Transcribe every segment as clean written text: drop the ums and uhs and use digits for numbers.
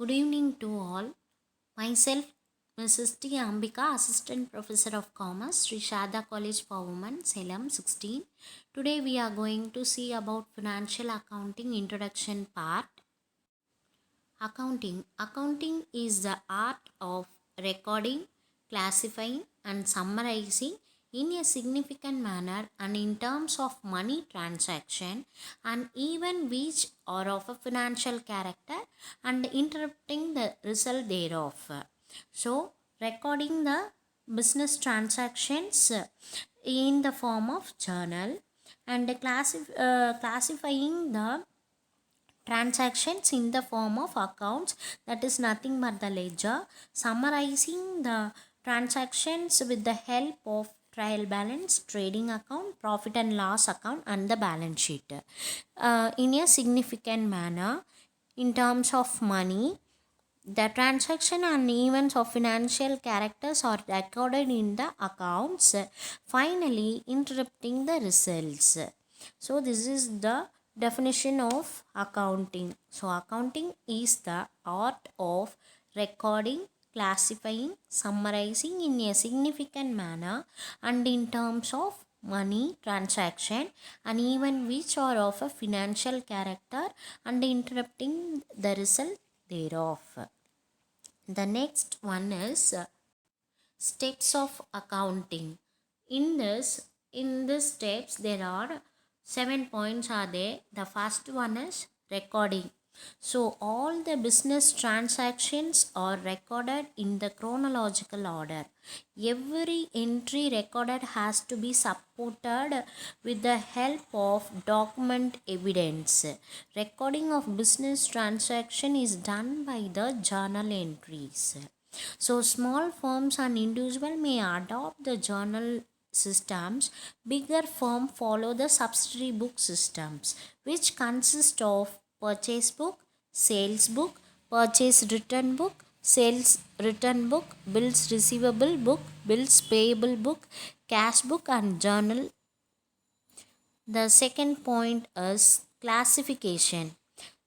Good evening to all. Myself, Mrs.T.Ambika, Assistant Professor of Commerce, Sri Shada College for Women, Salem 16. Today we are going to see about Financial Accounting Introduction Part. Accounting. Accounting is the art of recording, classifying, and summarizing in a significant manner and in terms of money transaction and even which are of a financial character and interpreting the result thereof. So, recording the business transactions in the form of journal and classifying the transactions in the form of accounts, that is nothing but the ledger, summarizing the transactions with the help of trial balance, trading account, profit and loss account, and the balance sheet in a significant manner in terms of money. The transaction and events of financial characters are recorded in the accounts, finally interpreting the results. So, this is the definition of accounting. So, accounting is the art of recording, classifying, summarizing in a significant manner and in terms of money transaction and even which are of a financial character and interpreting the result thereof. The next one is steps of accounting. In this steps there are 7 points are there. The first one is recording. So all the business transactions are recorded in the chronological order. Every entry recorded has to be supported with the help of document evidence. Recording of business transaction is done by the journal entries. So small firms and individual may adopt the journal systems. Bigger firm follow the subsidiary book systems, which consist of purchase book, sales book, purchase return book, sales return book, bills receivable book, bills payable book, cash book, and journal. The second point is classification.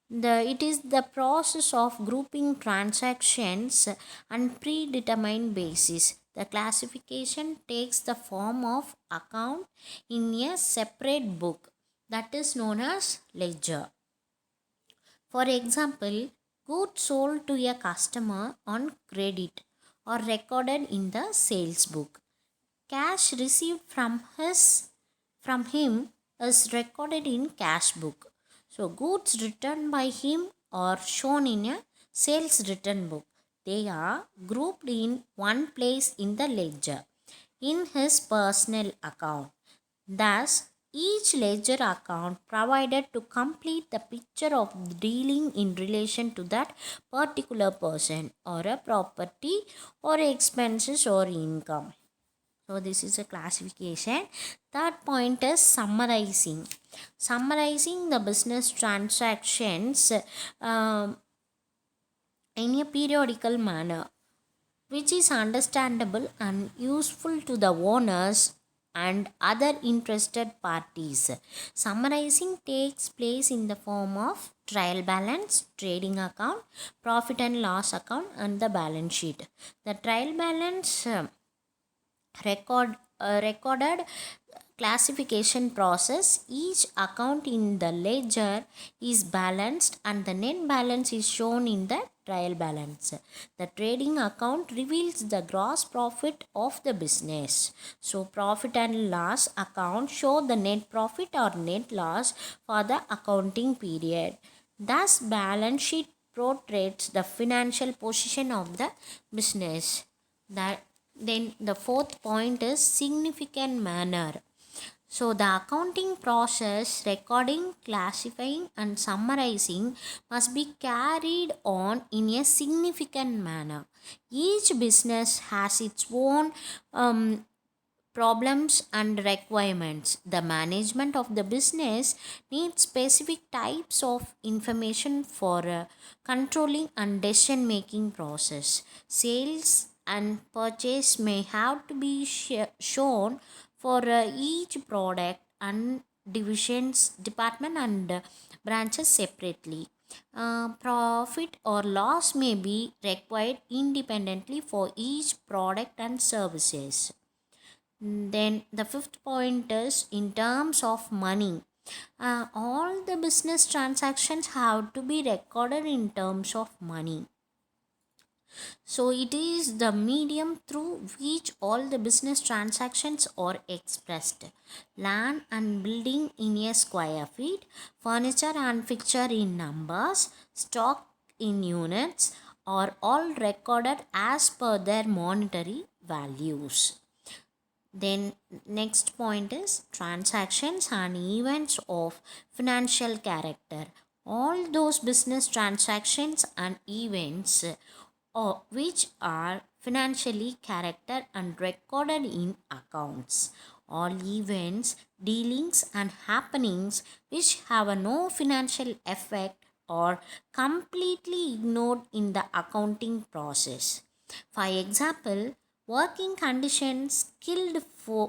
It is the process of grouping transactions on predetermined basis. The classification takes the form of account in a separate book, that is known as ledger. For example, goods sold to a customer on credit are recorded in the sales book. Cash received from him is recorded in cash book. So goods returned by him are shown in a sales return book. They are grouped in one place in the ledger in his personal account. Thus, each ledger account provided to complete the picture of dealing in relation to that particular person or a property or expenses or income. So this is a classification. Third point is summarizing. Summarizing the business transactions in a periodical manner, which is understandable and useful to the owners and other interested parties. Summarizing takes place in the form of trial balance, trading account, profit and loss account, and the balance sheet. The trial balance recorded classification process. Each account in the ledger is balanced and the net balance is shown in the trial balance. The trading account reveals the gross profit of the business. So profit and loss account show the net profit or net loss for the accounting period. Thus balance sheet portrays the financial position of the business. That then the fourth point is significant manner. So the accounting process, recording, classifying, and summarizing must be carried on in a significant manner. Each business has its own problems and requirements. The management of the business needs specific types of information for controlling and decision making process. Sales and purchase may have to be shown for each product and divisions, department, and branches separately. Profit or loss may be required independently for each product and services. Then the fifth point is in terms of money. All the business transactions have to be recorded in terms of money. So it is the medium through which all the business transactions are expressed. Land and building in a square feet, furniture and fixture in numbers, stock in units are all recorded as per their monetary values. Then next point is transactions and events of financial character. All those business transactions and events which are financially character and recorded in accounts. All events, dealings and happenings which have no financial effect are completely ignored in the accounting process. For example, working conditions, skilled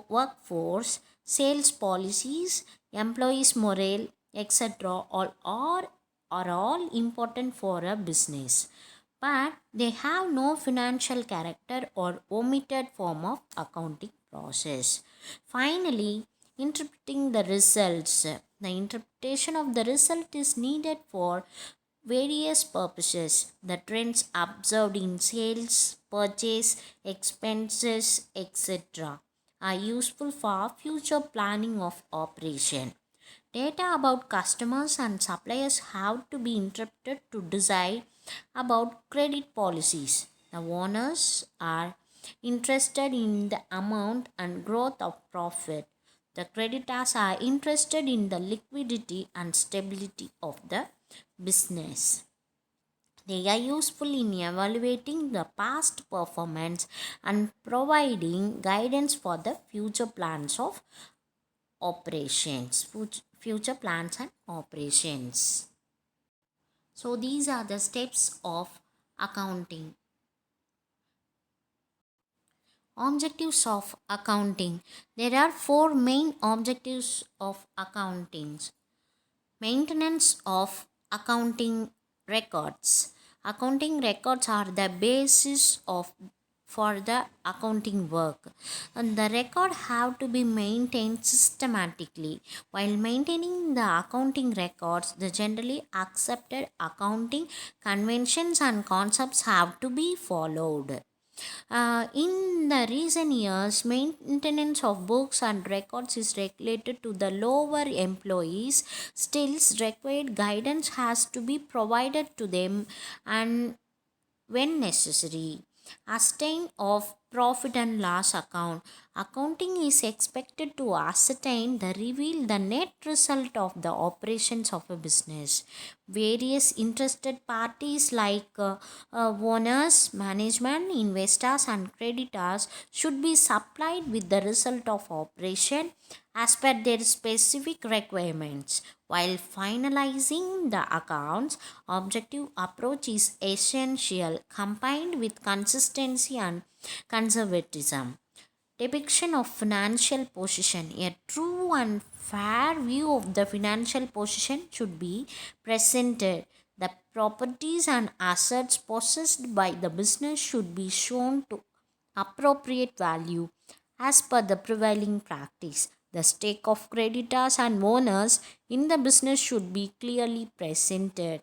workforce, sales policies, employees' morale, etc. are all important for a business, but they have no financial character or omitted form of accounting process. Finally, interpreting the results. The interpretation of the result is needed for various purposes. The trends observed in sales, purchase, expenses, etc. are useful for future planning of operation. Data about customers and suppliers have to be interpreted to decide about credit policies. The owners are interested in the amount and growth of profit. The creditors are interested in the liquidity and stability of the business. They are useful in evaluating the past performance and providing guidance for the future plans of operations. Future plans and operations. So these are the steps of accounting. Objectives of accounting. There are four main objectives of accounting. Maintenance of accounting records. Accounting records are the basis of for the accounting work, and the record have to be maintained systematically. While maintaining the accounting records, the generally accepted accounting conventions and concepts have to be followed. In the recent years, maintenance of books and records is regulated to the lower employees. Still, required guidance has to be provided to them and when necessary. Ascertain of profit and loss account. Accounting is expected to ascertain the reveal the net result of the operations of a business. Various interested parties like owners, management, investors, and creditors should be supplied with the result of operation as per their specific requirements. While finalizing the accounts, objective approach is essential combined with consistency and conservatism. Depiction of financial position. A true and fair view of the financial position should be presented. The properties and assets possessed by the business should be shown to appropriate value as per the prevailing practice. The stake of creditors and owners in the business should be clearly presented.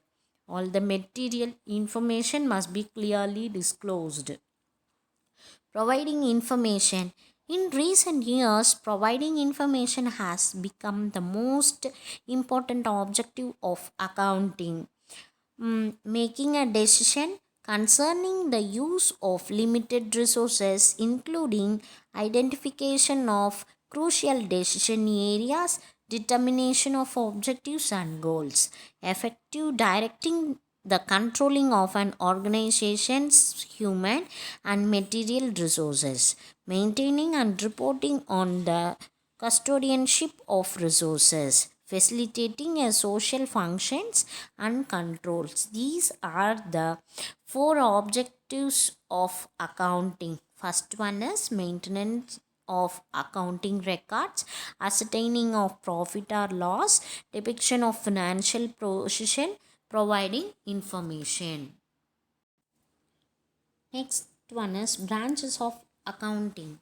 All the material information must be clearly disclosed. Providing information. In recent years, providing information has become the most important objective of accounting. Making a decision concerning the use of limited resources, including identification of crucial decision areas, determination of objectives and goals, effective directing the controlling of an organization's human and material resources, maintaining and reporting on the custodianship of resources, facilitating a social functions and controls. These are the four objectives of accounting. First one is maintenance of accounting records, ascertaining of profit or loss, depiction of financial position, providing information. Next one is branches of accounting.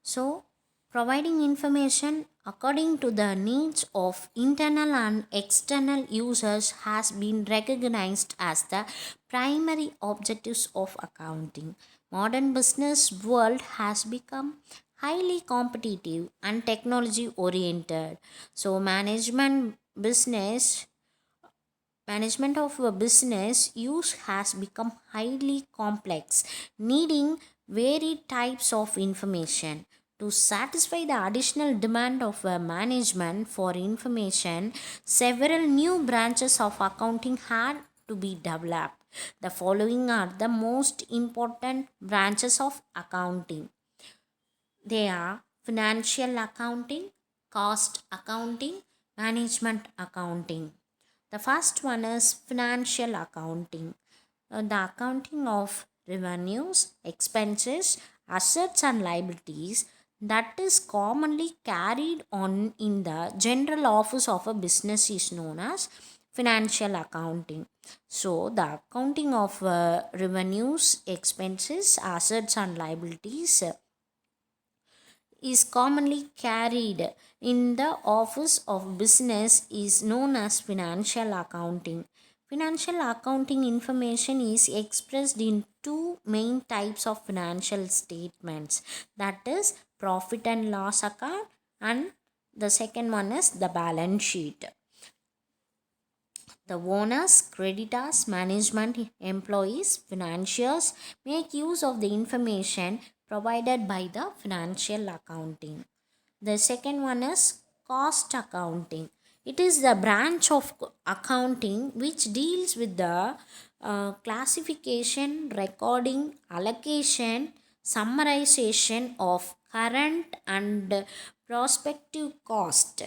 So, providing information according to the needs of internal and external users has been recognized as the primary objectives of accounting. Modern business world has become highly competitive and technology oriented. So, management of a business use has become highly complex, needing varied types of information. To satisfy the additional demand of a management for information, several new branches of accounting had to be developed. The following are the most important branches of accounting. They are financial accounting, cost accounting, management accounting. The first one is financial accounting. The accounting of revenues, expenses, assets, and liabilities that is commonly carried on in the general office of a business is known as financial accounting. So, the accounting of revenues, expenses, assets, and liabilities is commonly carried in the office of business is known as financial accounting. Financial accounting information is expressed in two main types of financial statements, that is profit and loss account, and the second one is the balance sheet. The owners, creditors, management, employees, financiers make use of the information provided by the financial accounting. The second one is cost accounting. It is the branch of accounting which deals with the classification, recording, allocation, summarization of current and prospective cost.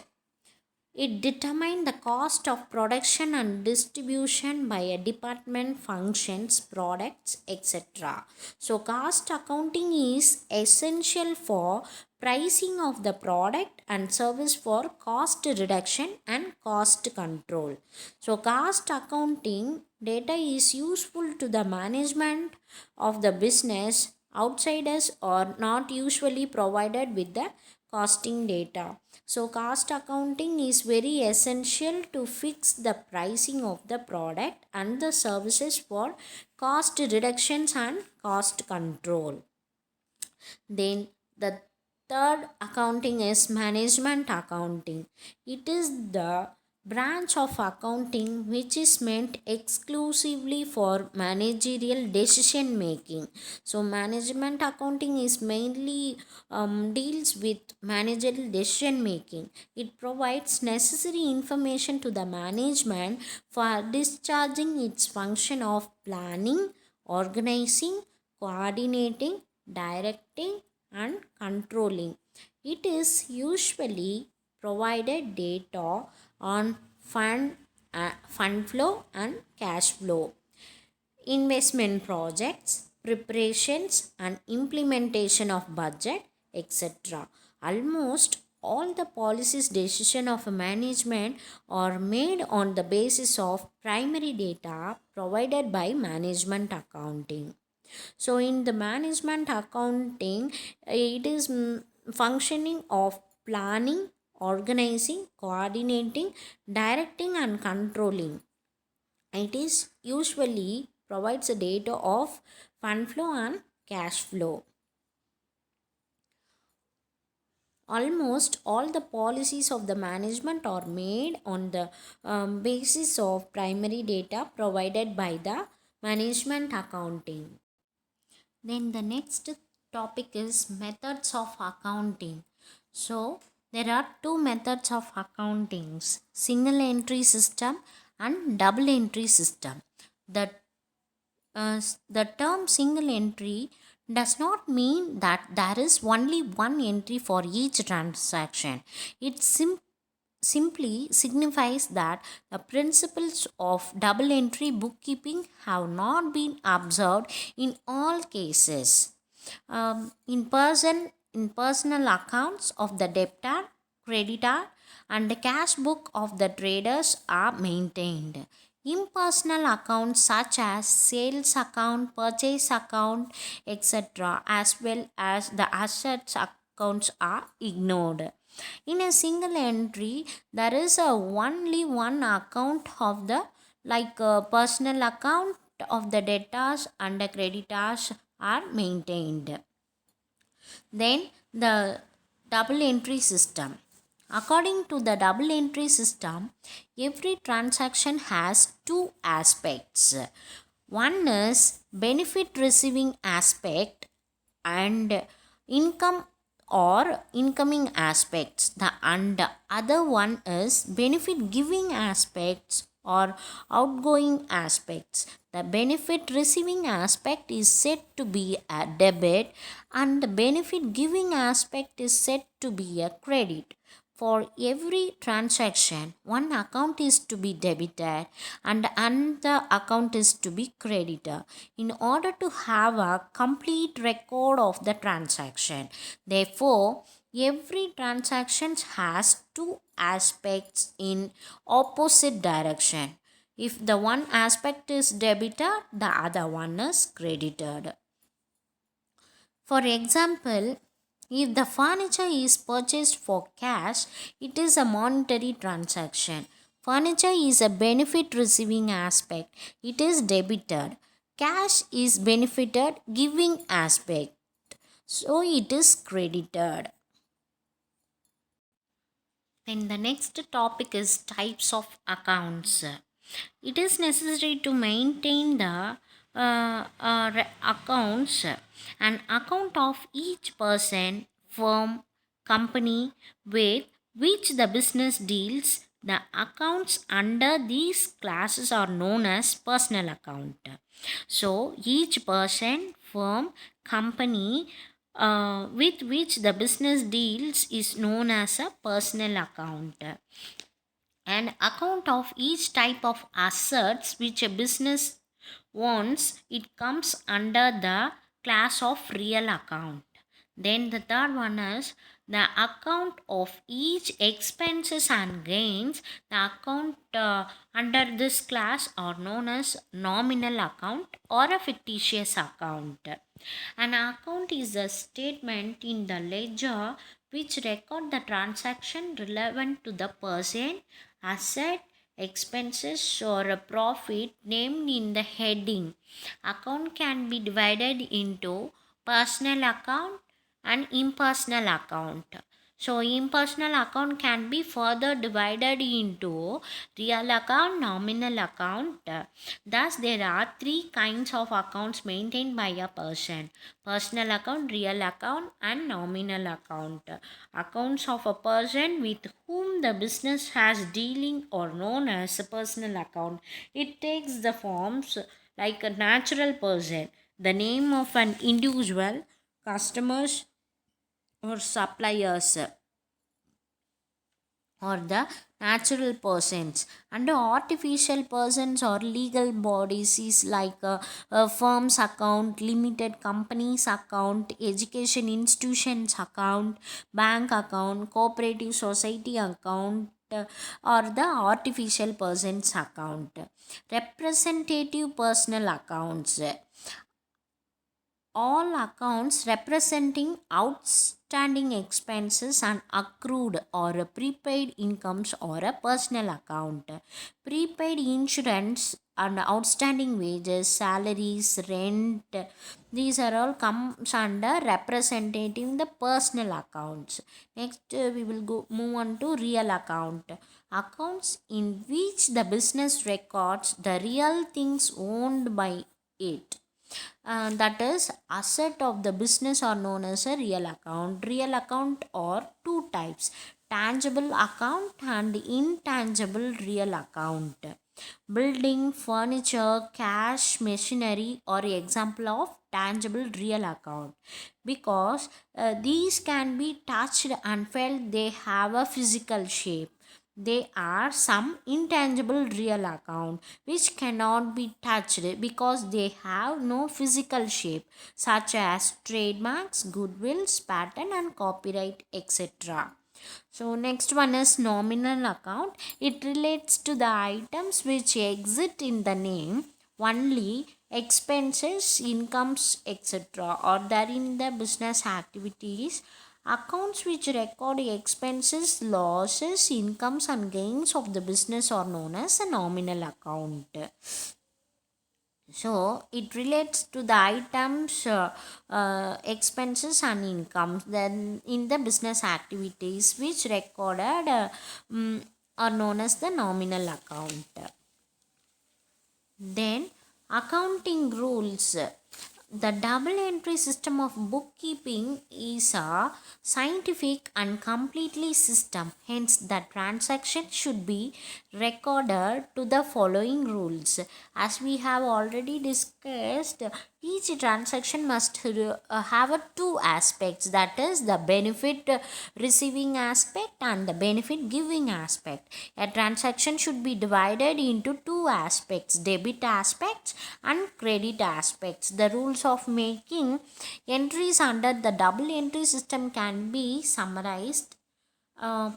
It determines the cost of production and distribution by a department, functions, products, etc. So, cost accounting is essential for pricing of the product and service for cost reduction and cost control. So, cost accounting data is useful to the management of the business. Outsiders are not usually provided with the costing data. So, cost accounting is very essential to fix the pricing of the product and the services for cost reductions and cost control. Then, the third accounting is management accounting. It is the branch of accounting which is meant exclusively for managerial decision making. So, management accounting is mainly deals with managerial decision making. It provides necessary information to the management for discharging its function of planning, organizing, coordinating, directing, and controlling. It is usually provided data on fund flow and cash flow, investment projects, preparations and implementation of budget, etc. Almost all the policies decision of a management are made on the basis of primary data provided by management accounting. So, in the management accounting, it is functioning of planning, organizing, coordinating, directing, and controlling. It is usually provides the data of fund flow and cash flow. Almost all the policies of the management are made on the basis of primary data provided by the management accounting. Then the next topic is methods of accounting. So there are two methods of accountings: single entry system and double entry system. The the term single entry does not mean that there is only one entry for each transaction. It simply signifies that the principles of double entry bookkeeping have not been observed in all cases. In personal accounts of the debtor, creditor, and the cash book of the traders are maintained. Impersonal accounts such as sales account, purchase account, etc., as well as the assets accounts are ignored. In a single entry, there is only one account of the personal account of the debtors and the creditors are maintained. Then the double entry system. According to the double entry system, every transaction has two aspects. One is benefit receiving aspect and income or incoming aspects. The and other one is benefit giving aspects or outgoing aspects. The benefit receiving aspect is said to be a debit and the benefit giving aspect is said to be a credit. For every transaction, one account is to be debited and another account is to be credited in order to have a complete record of the transaction. Therefore, every transaction has two aspects in opposite direction. If the one aspect is debited, the other one is credited. For example, if the furniture is purchased for cash, it is a monetary transaction. Furniture is a benefit receiving aspect, it is debited. Cash is benefited giving aspect, so it is credited. Then the next topic is types of accounts. It is necessary to maintain the accounts, an account of each person, firm, company with which the business deals. The accounts under these classes are known as personal account. So each person, firm, company with which the business deals is known as a personal account. An account of each type of assets which a business owns, it comes under the class of real account. Then the third one is the account of each expenses and gains. The account under this class are known as nominal account or a fictitious account. An account is a statement in the ledger which record the transaction relevant to the person, asset, expenses or a profit named in the heading. Account can be divided into personal account and impersonal account. So impersonal account can be further divided into real account, nominal account. Thus there are three kinds of accounts maintained by a person: personal account, real account and nominal account. Accounts of a person with whom the business has dealing are known as a personal account. It takes the forms like a natural person, the name of an individual, customers or suppliers, or the natural persons, and artificial persons or legal bodies is like a firm's account, limited companies account, education institutions account, bank account, cooperative society account, or the artificial persons account. Representative personal accounts, all accounts representing outstanding expenses and accrued or prepaid incomes or a personal account. Prepaid insurance and outstanding wages, salaries, rent, these are all comes under representing the personal accounts. Next we will go move on to real account. Accounts in which the business records the real things owned by it, that is asset of the business are known as a real account. Real account are two types: tangible account and intangible real account. Building, furniture, cash, machinery are example of tangible real account because these can be touched and felt, they have a physical shape. There are some intangible real account which cannot be touched because they have no physical shape, such as trademarks, goodwills, patent and copyright, etc. So next one is nominal account. It relates to the items which exist in the name only, expenses, incomes, etc. or that in the business activities. Accounts which record expenses, losses, incomes and gains of the business are known as a nominal account. So it relates to the items, expenses and incomes then in the business activities which recorded are known as the nominal account. Then accounting rules. The double entry system of bookkeeping is a scientific and completely system. Hence, the transaction should be recorded to the following rules. As we have already discussed, each transaction must have two aspects, that is the benefit receiving aspect and the benefit giving aspect. A transaction should be divided into two aspects, debit aspects and credit aspects. The rules of making entries under the double entry system can be summarized.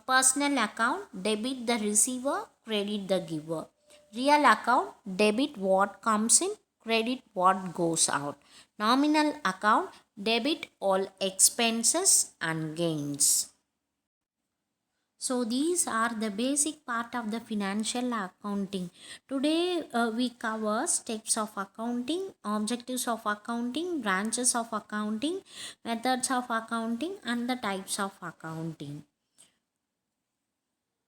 Personal account, debit the receiver, credit the giver. Real account, debit what comes in, credit what goes out. Nominal account, debit all expenses and gains. So these are the basic part of the financial accounting. Today we cover steps of accounting, objectives of accounting, branches of accounting, methods of accounting and the types of accounting.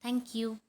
Thank you.